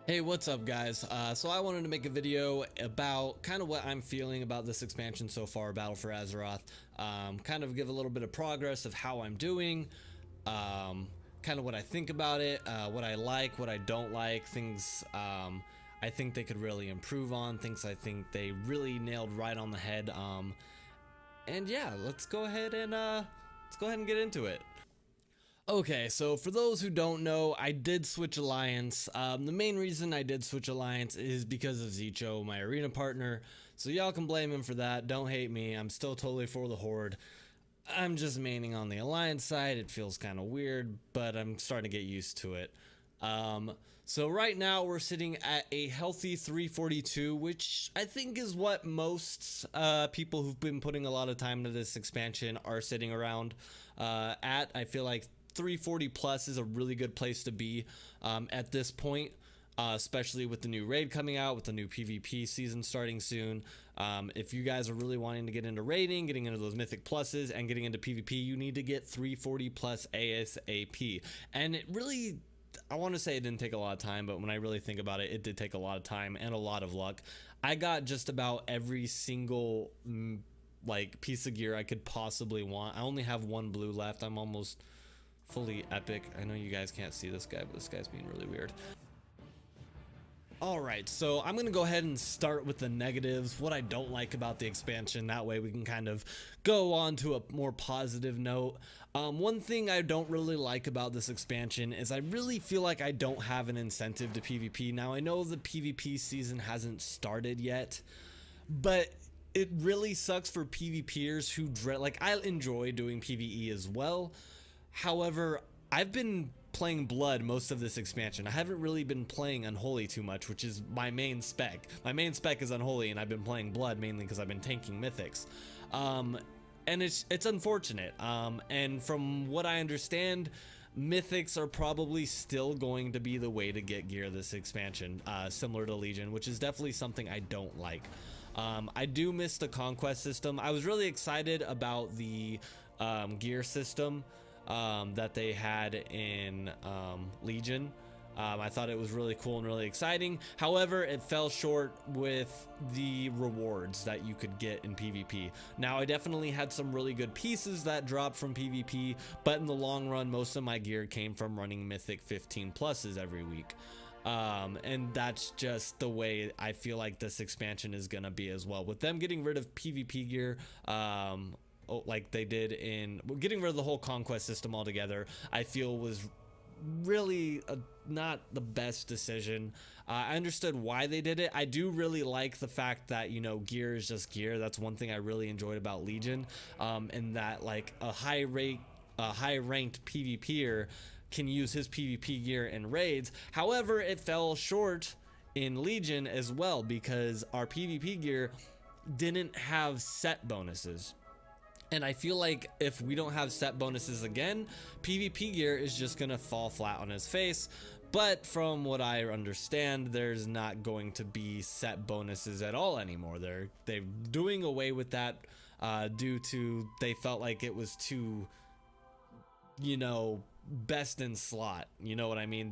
Hey, what's up guys? So I wanted to make a video about kind of what I'm feeling about this expansion so far, Battle for Azeroth. Kind of give a little bit of progress of how I'm doing, kind of what I think about it, what I like, what I don't like, things I think they could really improve on, things I think they really nailed right on the head. And yeah, let's go ahead and get into it. Okay, so for those who don't know, I did switch alliance. The main reason I did switch alliance is because of Zicho, my arena partner. So y'all can blame him for that. Don't hate me. I'm still totally for the Horde. I'm just maining on the alliance side. It feels kind of weird, but I'm starting to get used to it. So right now we're sitting at a healthy 342, which I think is what most people who've been putting a lot of time into this expansion are sitting around at. I feel like 340 plus is a really good place to be at this point, especially with the new raid coming out, with the new PvP season starting soon. If you guys are really wanting to get into raiding, getting into those mythic pluses and getting into PvP, you need to get 340 plus ASAP. And it really, I want to say it didn't take a lot of time, but when I really think about it, it did take a lot of time and a lot of luck. I got just about every single like piece of gear I could possibly want. I only have one blue left. I'm almost fully epic. I know you guys can't see this guy, but this guy's being really weird. Alright, so I'm gonna go ahead and start with the negatives, what I don't like about the expansion. That way we can kind of go on to a more positive note. One thing I don't really like about this expansion is I really feel like I don't have an incentive to PvP. Now I know the PvP season hasn't started yet, but it really sucks for PvPers who dread, like, I enjoy doing PvE as well. However, I've been playing Blood most of this expansion. I haven't really been playing Unholy too much, which is my main spec. My main spec is Unholy, and I've been playing Blood mainly because I've been tanking Mythics. And it's unfortunate. And from what I understand, Mythics are probably still going to be the way to get gear this expansion, similar to Legion, which is definitely something I don't like. I do miss the conquest system. I was really excited about the gear system that they had in Legion. I thought it was really cool and really exciting. However, it fell short with the rewards that you could get in PvP. Now, I definitely had some really good pieces that dropped from PvP, but in the long run, most of my gear came from running Mythic 15 pluses every week. And that's just the way I feel like this expansion is gonna be as well. With them getting rid of PvP gear, like they did in getting rid of the whole conquest system altogether, I feel was really not the best decision. I understood why they did it. I do really like the fact that, you know, gear is just gear. That's one thing I really enjoyed about Legion, and that like a high ranked PvPer can use his PvP gear in raids. However, it fell short in Legion as well because our PvP gear didn't have set bonuses. And I feel like if we don't have set bonuses again, PvP gear is just gonna fall flat on his face. But from what I understand, there's not going to be set bonuses at all anymore. They're doing away with that due to they felt like it was too, you know, best in slot. You know what I mean?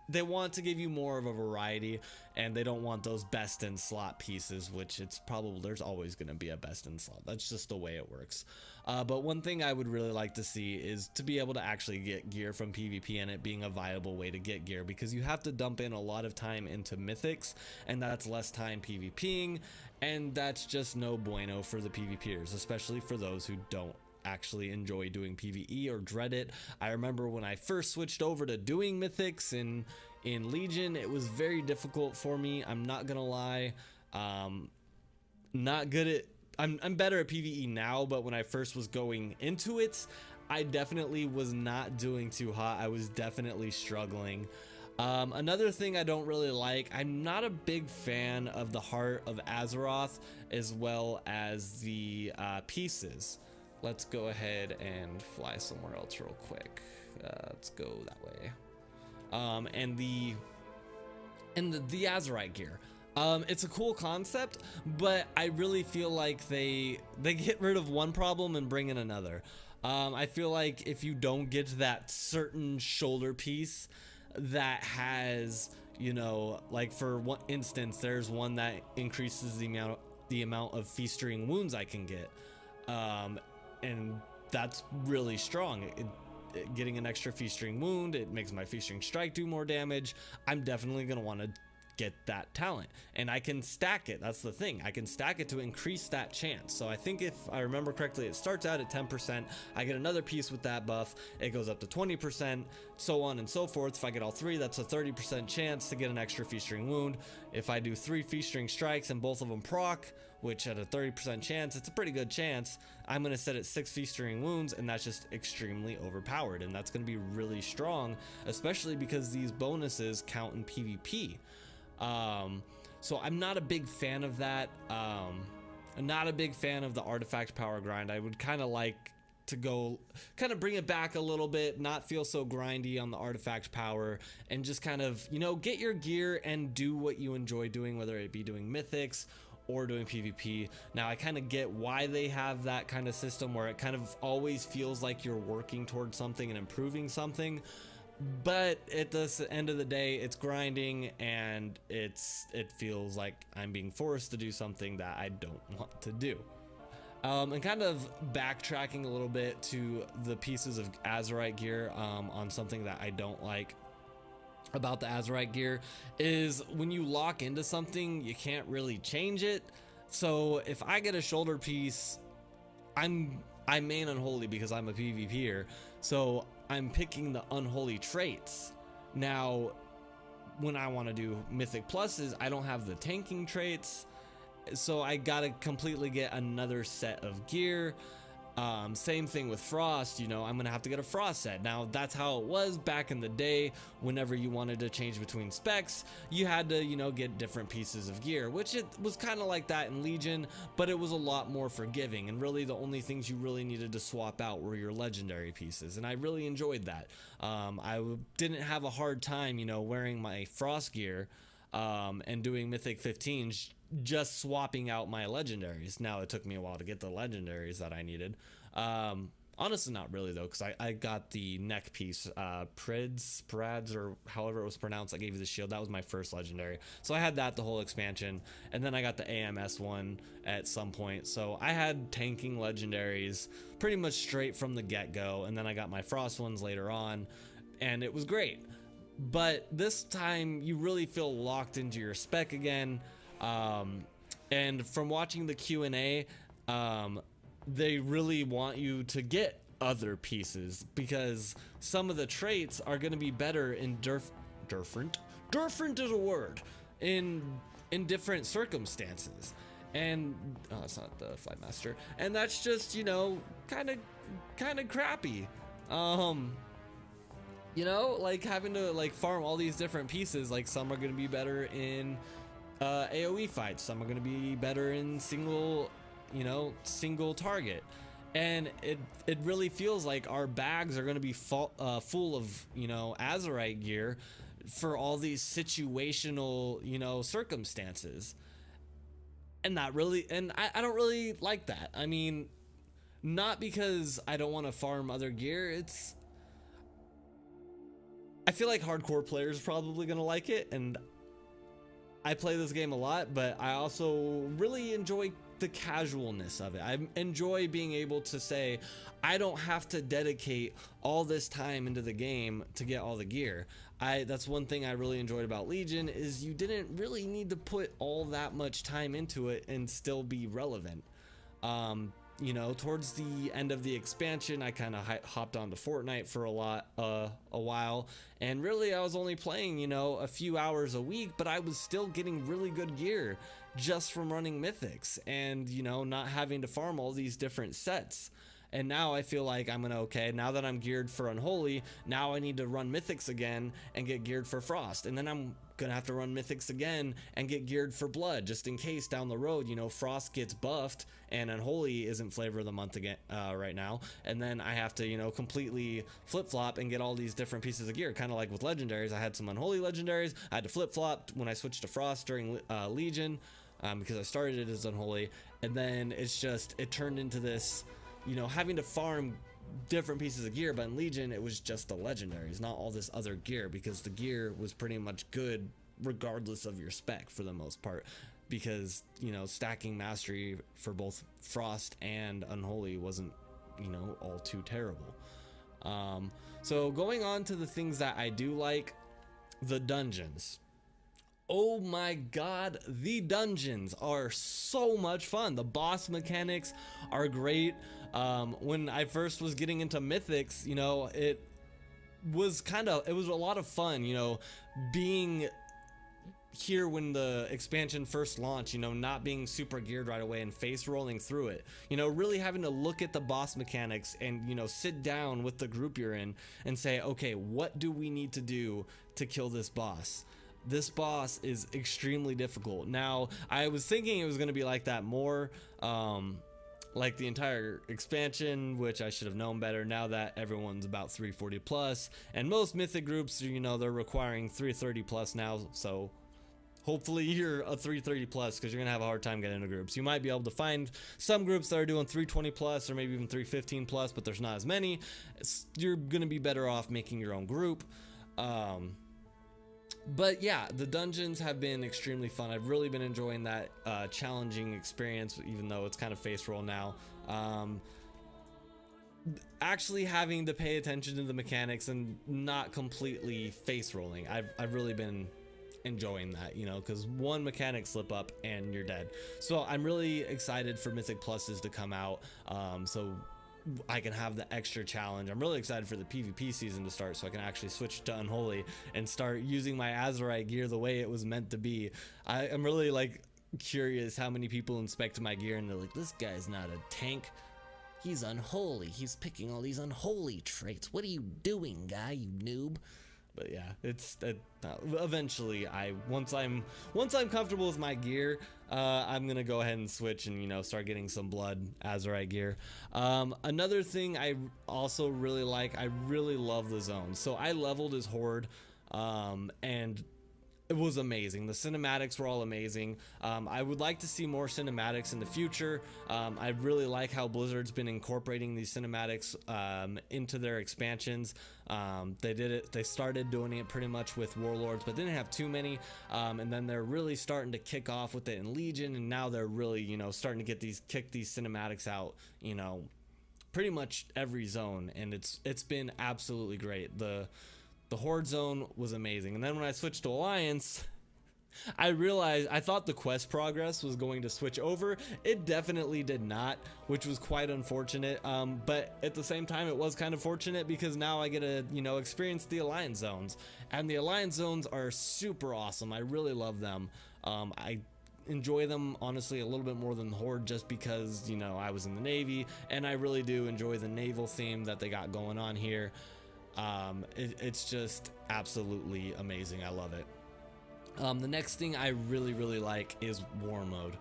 They want to give you more of a variety, and they don't want those best in slot pieces, which it's probably, there's always going to be a best in slot. That's just the way it works. But one thing I would really like to see is to be able to actually get gear from PvP and it being a viable way to get gear, because you have to dump in a lot of time into Mythics, and that's less time PvPing, and that's just no bueno for the PvPers, especially for those who don't actually enjoy doing PvE or dread it. I remember when I first switched over to doing Mythics in Legion, it was very difficult for me. I'm not gonna lie. Not good at, I'm better at PvE now, but when I first was going into it, I definitely was not doing too hot. I was definitely struggling. Another thing I don't really like, I'm not a big fan of the Heart of Azeroth as well as the pieces. Let's go ahead and fly somewhere else real quick. Let's go that way. And the Azerite gear. It's a cool concept, but I really feel like they get rid of one problem and bring in another. I feel like if you don't get that certain shoulder piece that has You know, like for one instance, there's one that increases the amount of feastering wounds I can get, and that's really strong. Getting an extra feastering wound, it makes my feastering strike do more damage. I'm definitely gonna want to get that talent, and I can stack it. That's the thing, I can stack it to increase that chance. So I think if I remember correctly, it starts out at 10%. I get another piece with that buff, it goes up to 20%, so on and so forth. If I get all three, that's a 30% chance to get an extra feastering wound. If I do 3 feastering strikes and both of them proc, which at a 30% chance, it's a pretty good chance, I'm going to set it 6 feastering wounds, and that's just extremely overpowered, and that's going to be really strong, especially because these bonuses count in PvP. So I'm not a big fan of that. I'm not a big fan of the artifact power grind. I would kind of like to go kind of bring it back a little bit, not feel so grindy on the artifact power, and just kind of, you know, get your gear and do what you enjoy doing, whether it be doing mythics or doing PvP. Now I kind of get why they have that kind of system where it kind of always feels like you're working towards something and improving something, but at the end of the day, it's grinding, and it feels like I'm being forced to do something that I don't want to do. And kind of backtracking a little bit to the pieces of Azerite gear, on something that I don't like about the Azerite gear is when you lock into something, you can't really change it. So if I get a shoulder piece, I main Unholy because I'm a PvPer, so I'm picking the Unholy traits. Now when I want to do Mythic Pluses, I don't have the tanking traits, so I gotta completely get another set of gear. Same thing with Frost, you know, I'm gonna have to get a Frost set. Now that's how it was back in the day. Whenever you wanted to change between specs, you had to, you know, get different pieces of gear, which it was kind of like that in Legion, but it was a lot more forgiving, and really the only things you really needed to swap out were your legendary pieces, and I really enjoyed that. Didn't have a hard time, you know, wearing my Frost gear and doing Mythic 15s, just swapping out my legendaries. Now it took me a while to get the legendaries that I needed. Honestly not really though, because I got the neck piece, Prads, or however it was pronounced. I gave you the shield, that was my first legendary, so I had that the whole expansion, and then I got the AMS one at some point. So I had tanking legendaries pretty much straight from the get-go, and then I got my Frost ones later on, and it was great. But this time you really feel locked into your spec again. And from watching the Q&A, they really want you to get other pieces, because some of the traits are going to be better in different is a word, in different circumstances. And oh, it's not the Flight Master, and that's just, you know, kind of crappy. You know, like having to like farm all these different pieces, like some are going to be better in AoE fights, some are going to be better in single target, and it really feels like our bags are going to be full of, you know, Azerite gear for all these situational, you know, circumstances, and I don't really like that. I mean, not because I don't want to farm other gear, I feel like hardcore players are probably gonna like it, and I play this game a lot, but I also really enjoy the casualness of it. I enjoy being able to say, I don't have to dedicate all this time into the game to get all the gear. That's one thing I really enjoyed about Legion, is you didn't really need to put all that much time into it and still be relevant. You know, towards the end of the expansion, I kind of hopped onto Fortnite for a while, and really I was only playing, you know, a few hours a week, but I was still getting really good gear just from running mythics and, you know, not having to farm all these different sets. And now I feel like I'm gonna, okay, now that I'm geared for Unholy, now I need to run mythics again and get geared for Frost, and then I'm gonna have to run mythics again and get geared for Blood, just in case down the road, you know, Frost gets buffed and Unholy isn't flavor of the month again right now, and then I have to, you know, completely flip-flop and get all these different pieces of gear. Kind of like with legendaries, I had some Unholy legendaries, I had to flip-flop when I switched to Frost during Legion, because I started it as Unholy, and then it turned into this, you know, having to farm different pieces of gear. But in Legion, it was just the legendaries, not all this other gear, because the gear was pretty much good regardless of your spec for the most part, because stacking mastery for both Frost and Unholy wasn't all too terrible. So going on to the things that I do like, the dungeons. Oh my god, the dungeons are so much fun. The boss mechanics are great. When I first was getting into mythics, it was a lot of fun, being here when the expansion first launched, not being super geared right away and face rolling through it, really having to look at the boss mechanics and sit down with the group you're in and say, okay, what do we need to do to kill this boss? This boss is extremely difficult. Now, I was thinking it was going to be like that more, like the entire expansion, which I should have known better now that everyone's about 340 plus, and most mythic groups, they're requiring 330 plus now, so hopefully you're a 330 plus, because you're gonna have a hard time getting into groups. You might be able to find some groups that are doing 320 plus or maybe even 315 plus, but there's not as many. You're gonna be better off making your own group. But yeah, the dungeons have been extremely fun. I've really been enjoying that challenging experience, even though it's kind of face roll now. Actually having to pay attention to the mechanics and not completely face rolling. I've really been enjoying that, because one mechanic slip up and you're dead. So I'm really excited for Mythic Pluses to come out, so I can have the extra challenge. I'm really excited for the PvP season to start, so I can actually switch to Unholy and start using my Azurite gear the way it was meant to be. I'm really curious how many people inspect my gear and they're like, this guy's not a tank, he's unholy, he's picking all these unholy traits, what are you doing, guy, you noob? But yeah, it's eventually once I'm comfortable with my gear, I'm gonna go ahead and switch and start getting some blood Azurite gear. Another thing I also really like, I really love the zones. So I leveled as Horde, and it was amazing. The cinematics were all amazing. I would like to see more cinematics in the future. I really like how Blizzard's been incorporating these cinematics into their expansions. They started doing it pretty much with Warlords, but didn't have too many. And then they're really starting to kick off with it in Legion, and now they're really, starting to kick these cinematics out, pretty much every zone, and it's been absolutely great. The Horde zone was amazing. And then when I switched to Alliance, I realized I thought the quest progress was going to switch over. It definitely did not, which was quite unfortunate. But at the same time, it was kind of fortunate because now I get to, experience the Alliance zones. And the Alliance zones are super awesome. I really love them. I enjoy them honestly a little bit more than the Horde just because, I was in the Navy, and I really do enjoy the naval theme that they got going on here. It's just absolutely amazing. I love it. The next thing I really like is War Mode.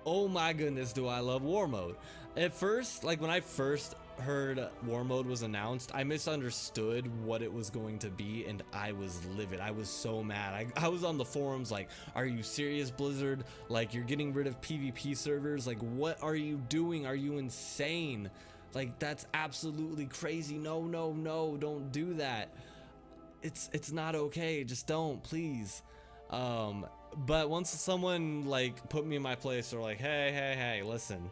Oh my goodness, do I love War Mode. At first, when I first heard War Mode was announced, I misunderstood what it was going to be, and I was livid. I was so mad. I was on the forums like, are you serious, Blizzard? You're getting rid of PvP servers? What are you doing? Are you insane? That's absolutely crazy. No, don't do that. It's not okay. Just don't, please. But once someone put me in my place, they're like, hey, listen,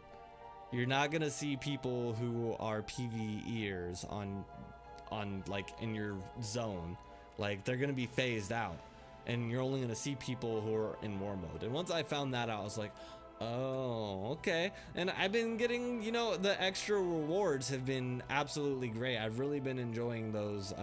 you're not gonna see people who are PvEers on in your zone. They're gonna be phased out, and you're only gonna see people who are in War Mode. And once I found that out, I was like, oh, okay. And I've been getting, the extra rewards have been absolutely great. I've really been enjoying those,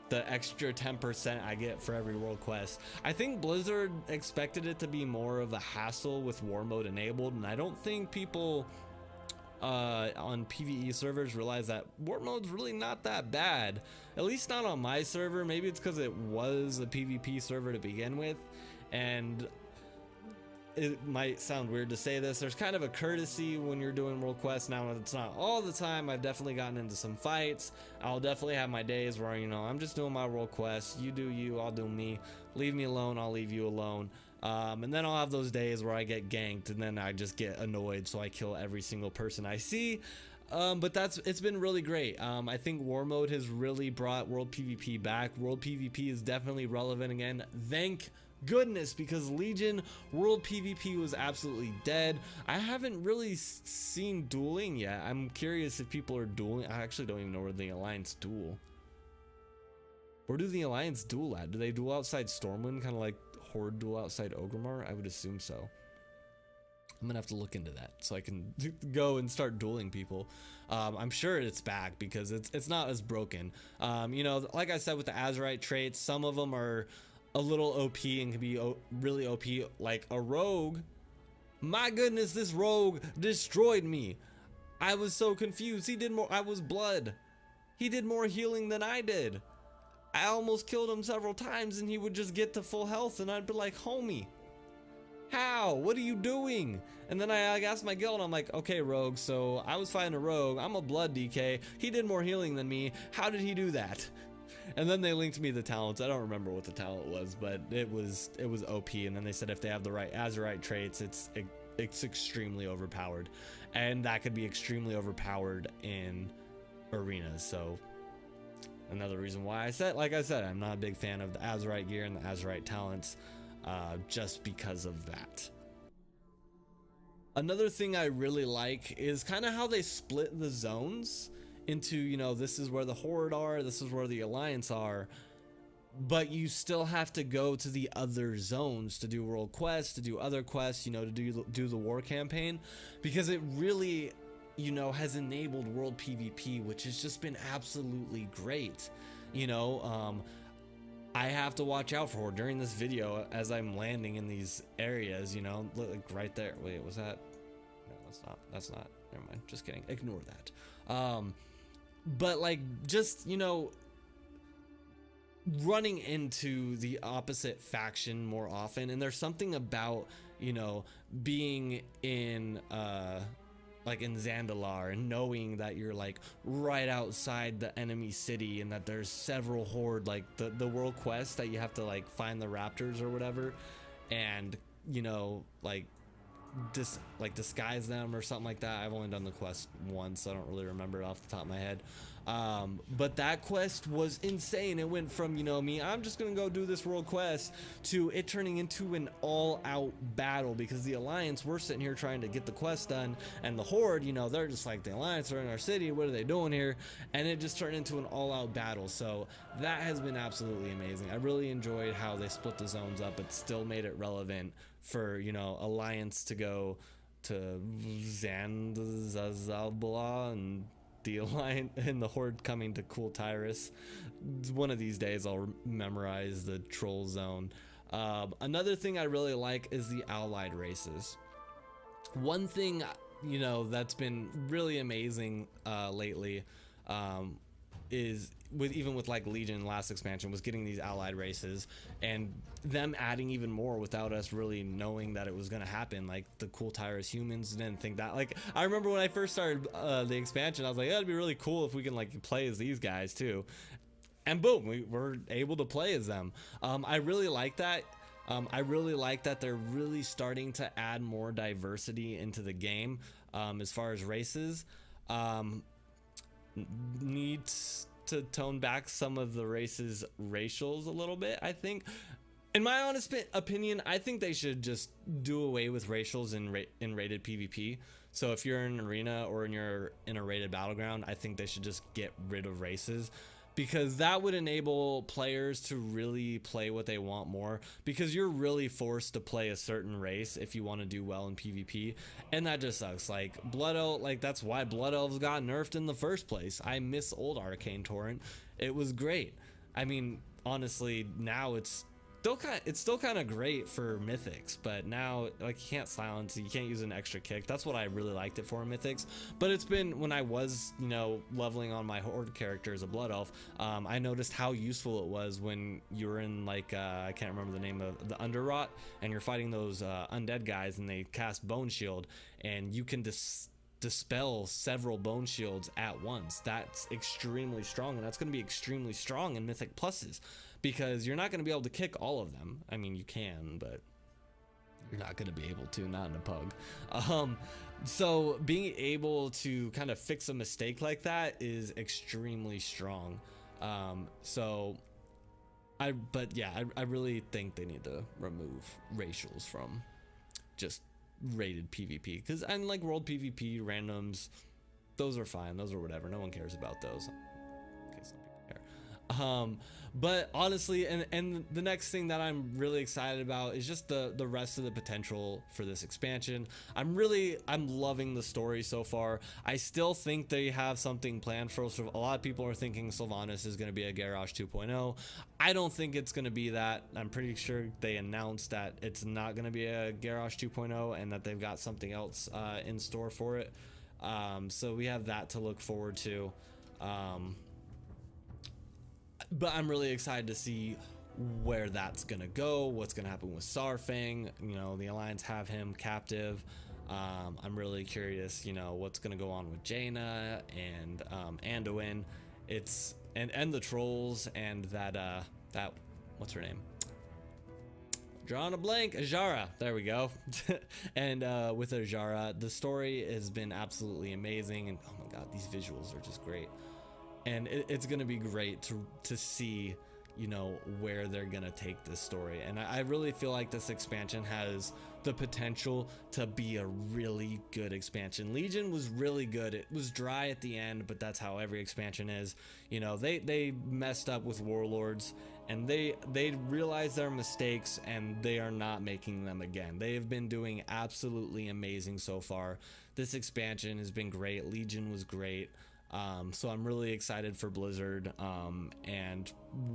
the extra 10% I get for every world quest. I think Blizzard expected it to be more of a hassle with War Mode enabled, and I don't think people on PvE servers realize that War Mode's really not that bad. At least not on my server. Maybe it's because it was a PvP server to begin with, and it might sound weird to say this, there's kind of a courtesy when you're doing world quests. Now, it's not all the time. I've definitely gotten into some fights. I'll definitely have my days where, I'm just doing my world quests. You do you, I'll do me. Leave me alone, I'll leave you alone. And then I'll have those days where I get ganked, and then I just get annoyed, so I kill every single person I see. But it's been really great. I think war mode has really brought world PvP back. World PvP is definitely relevant again. Thank goodness, because Legion world PvP was absolutely dead. I haven't really seen dueling yet. I'm curious if people are dueling. I actually don't even know where the Alliance duel. Where do the Alliance duel at? Do they duel outside Stormwind, kind of like Horde duel outside Orgrimmar? I would assume so. I'm gonna have to look into that so I can go and start dueling people. I'm sure it's back because it's not as broken. You know, like I said with the Azerite traits, some of them are a little OP and can be really OP, like a rogue. My goodness, this rogue destroyed me. I was so confused. He did more. I was blood. He did more healing than I did. I almost killed him several times and he would just get to full health and I'd be like, homie, how? What are you doing? And then I asked my guild, I'm like, okay, rogue, so I was fighting a rogue. I'm a blood DK. He did more healing than me. How did he do that? And then they linked me the talents. I don't remember what the talent was, but it was OP. And then they said if they have the right Azerite traits, it's extremely overpowered, and that could be extremely overpowered in arenas. So another reason why like I said, I'm not a big fan of the Azerite gear and the Azerite talents, just because of that. Another thing I really like is kind of how they split the zones into, you know, this is where the Horde are, this is where the Alliance are, but you still have to go to the other zones to do world quests, to do other quests, you know, to do the war campaign, because it really, you know, has enabled world PvP, which has just been absolutely great. You know, I have to watch out for during this video as I'm landing in these areas, you know, look, like right there. Wait, was that? No, that's not, never mind, just kidding, ignore that. But like, just, you know, running into the opposite faction more often, and there's something about, you know, being in like in Zandalar and knowing that you're like right outside the enemy city and that there's several horde, like the world quest that you have to like find the raptors or whatever, and you know, like disguise them or something like that. I've only done the quest once, so I don't really remember it off the top of my head. But that quest was insane. It went from, you know, me, I'm just gonna go do this world quest, to it turning into an all-out battle, because the Alliance, we're sitting here trying to get the quest done, and the Horde, you know, they're just like, the Alliance are in our city, what are they doing here? And it just turned into an all-out battle. So that has been absolutely amazing. I really enjoyed how they split the zones up, but still made it relevant for, you know, Alliance to go to Zandalar and the Alliance and the Horde coming to Cool Tyrus. One of these days I'll memorize the troll zone. Another thing I really like is the allied races. One thing, you know, that's been really amazing lately is even with like Legion last expansion, was getting these allied races and them adding even more without us really knowing that it was going to happen. Like the Cool Tyrus humans didn't think that. Like I remember when I first started the expansion, I was like, it'd be really cool if we can like play as these guys too, and boom, we were able to play as them. I really like that. I really like that they're really starting to add more diversity into the game, as far as races. Needs to tone back some of the races' racials a little bit, I think. In my honest opinion, I think they should just do away with racials in rated PvP. So if you're in an arena or you're in a rated battleground, I think they should just get rid of races, because that would enable players to really play what they want more, because you're really forced to play a certain race if you want to do well in PvP, and that just sucks. Like Blood Elf, like that's why Blood Elves got nerfed in the first place. I miss old Arcane Torrent. It was great. I mean, honestly, now it's still kind of great for Mythics, but now like you can't silence, you can't use an extra kick. That's what I really liked it for in Mythics. But it's been, when I was, you know, leveling on my Horde character as a Blood Elf, I noticed how useful it was when you were in like I can't remember the name of the Underrot, and you're fighting those undead guys and they cast Bone Shield, and you can dispel several bone shields at once. That's extremely strong, and that's going to be extremely strong in Mythic Pluses, because you're not going to be able to kick all of them. I mean, you can, but you're not going to be able to, not in a pug. So being able to kind of fix a mistake like that is extremely strong. But yeah, I really think they need to remove racials from just rated PvP, because I like world PvP randoms, those are fine, those are whatever, no one cares about those. Okay, some people care. But honestly, and the next thing that I'm really excited about is just the rest of the potential for this expansion. I'm loving the story so far. I still think they have something planned for us. A lot of people are thinking Sylvanas is going to be a Garrosh 2.0. I don't think it's going to be that. I'm pretty sure they announced that it's not going to be a Garrosh 2.0 and that they've got something else in store for it. So we have that to look forward to. But I'm really excited to see where that's gonna go, what's gonna happen with Sarfang. You know, the Alliance have him captive. I'm really curious, you know, what's gonna go on with Jaina and Anduin. And the trolls and that what's her name? Drawing a blank. Ajara, there we go. And with Ajara, the story has been absolutely amazing, and oh my god, these visuals are just great. And it's gonna be great to see, you know, where they're gonna take this story. And I really feel like this expansion has the potential to be a really good expansion. Legion was really good. It was dry at the end, but that's how every expansion is. You know, they messed up with Warlords, and they realized their mistakes, and they are not making them again. They have been doing absolutely amazing so far. This expansion has been great. Legion was great. So I'm really excited for Blizzard and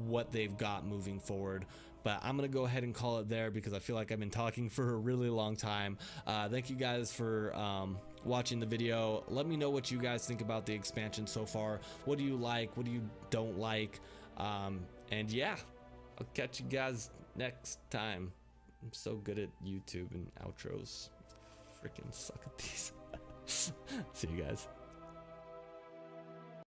what they've got moving forward. But I'm gonna go ahead and call it there because I feel like I've been talking for a really long time. Thank you guys for watching the video. Let me know what you guys think about the expansion so far. What do you like? What do you don't like? And yeah, I'll catch you guys next time. I'm so good at YouTube and outros. Freaking suck at these. See you guys.